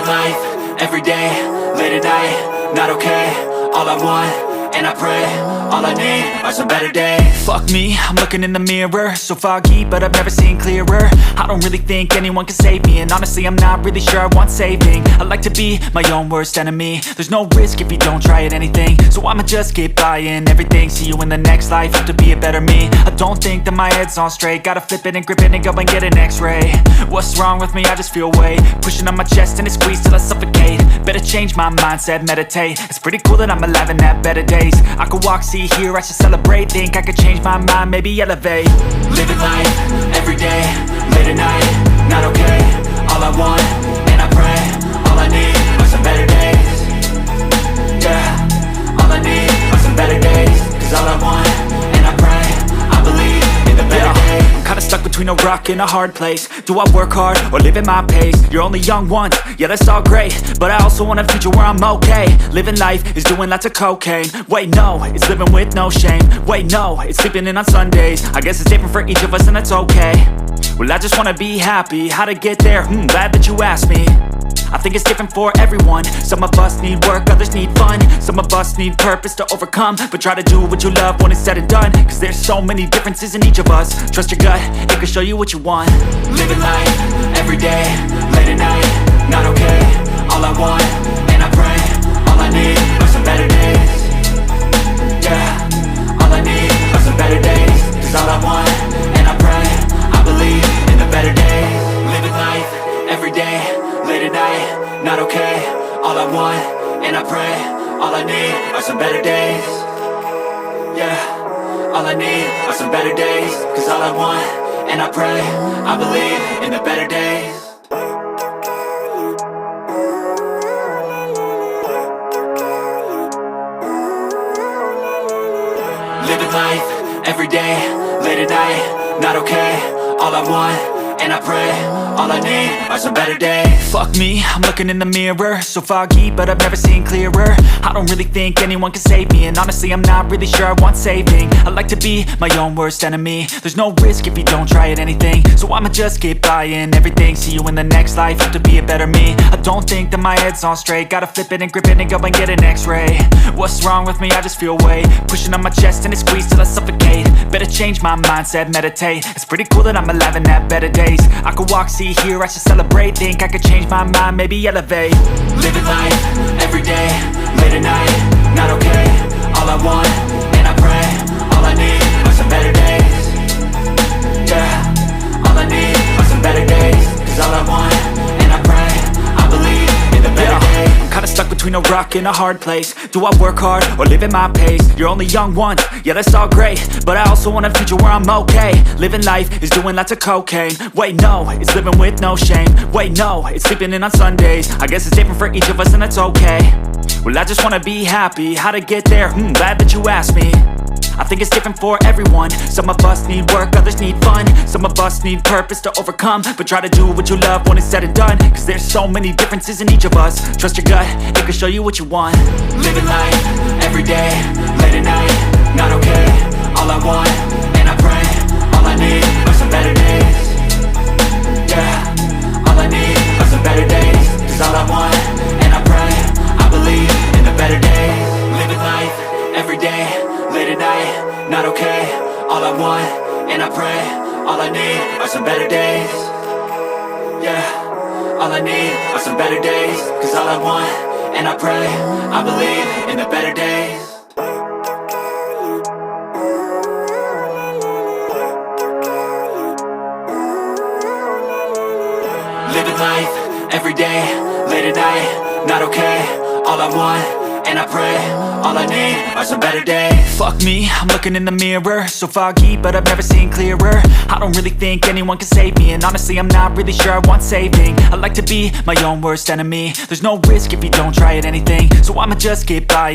Living life, everyday, late at night, not okay. All I want, and I pray, all I need are some better days. Fuck me, I'm looking in the mirror, so foggy, but I've never seen clearer. I don't really think anyone can save me, and honestly I'm not really sure I want saving. I like to be my own worst enemy. There's no risk if you don't try at anything, so I'ma just keep buying everything. See you in the next life, have to be a better me. I don't think that my head's on straight, gotta flip it and grip it and go and get an x-ray. What's wrong with me? I just feel weight pushing on my chest and it squeezes till I suffocate. Better change my mindset, meditate. It's pretty cool that I'm alive and have better days. I could walk, see, hear, I should celebrate. Think I could change my mind, maybe elevate. Living life, everyday, late at night, not okay. All I want, and I pray, all I need are some better days. Yeah, all I need are some better days. Cause all I want, and I pray, I believe in the better days. I'm kinda stuck between a rock and a hard place. Do I work hard or live at my pace? You're only young once, yeah that's all great, but I also want a future where I'm okay. Living life is doing lots of cocaine. Wait no, it's living with no shame. Wait no, it's sleeping in on Sundays. I guess it's different for each of us and that's okay. Well I just wanna be happy, how to get there? Glad that you asked me. I think it's different for everyone. Some of us need work, others need fun. Some of us need purpose to overcome. But try to do what you love when it's said and done. Cause there's so many differences in each of us. Trust your gut, it can show you what you want. Living life, everyday, late at night, not okay. All I want, and I pray, all I need are some better days. Yeah, all I need are some better days. Cause all I want, and I pray, I believe in the better days. Living life, everyday, late at night, not okay. All I want, and I pray, all I need are some better days. Yeah, all I need are some better days. Cause all I want, and I pray, I believe in the better days. Living life, everyday, late at night, not okay. All I want, and I pray, all I need are some better days. Fuck me, I'm looking in the mirror, so foggy, but I've never seen clearer. I don't really think anyone can save me, and honestly I'm not really sure I want saving. I like to be my own worst enemy. There's no risk if you don't try at anything, so I'ma just keep buying everything. See you in the next life, have to be a better me. I don't think that my head's on straight, gotta flip it and grip it and go and get an x-ray. What's wrong with me? I just feel weight pushing on my chest and it squeezes till I suffocate. Better change my mindset, meditate. It's pretty cool that I'm alive and have better days. I could walk, see, hear, I should celebrate. Think I could change my mind, maybe elevate. Living life, everyday, late at night, not okay. All I want, and I pray, all I need are some better days. Yeah, all I need are some better days. Cause all I want, and I pray, I believe in the better days. I'm kinda stuck between a rock and a hard place. Do I work hard or live at my pace? You're only young once, yeah that's all great, but I also want a future where I'm okay. Living life is doing lots of cocaine. Wait no, it's living with no shame. Wait no, it's sleeping in on Sundays. I guess it's different for each of us and that's okay. Well I just wanna be happy, how to get there? Glad that you asked me. I think it's different for everyone. Some of us need work, others need fun. Some of us need purpose to overcome. But try to do what you love when it's said and done. Cause there's so many differences in each of us. Trust your gut, it can show you what you want. Living life, everyday, late at night, not okay. All I want, and I pray, all I need are some better days. Yeah, all I need are some better days. Cause all I want, and I pray, I believe in the better days. Living life, everyday, late at night, not okay. All I want, and I pray, all I need are some better days. Yeah, all I need are some better days. Cause all I want, and I pray, I believe in the better days. Living life, everyday, late at night, not okay. All I want, and I pray, all I need are some better days. Fuck me, I'm looking in the mirror, so foggy, but I've never seen clearer. I don't really think anyone can save me, and honestly I'm not really sure I want saving. I like to be my own worst enemy. There's no risk if you don't try at anything, so I'ma just keep buying.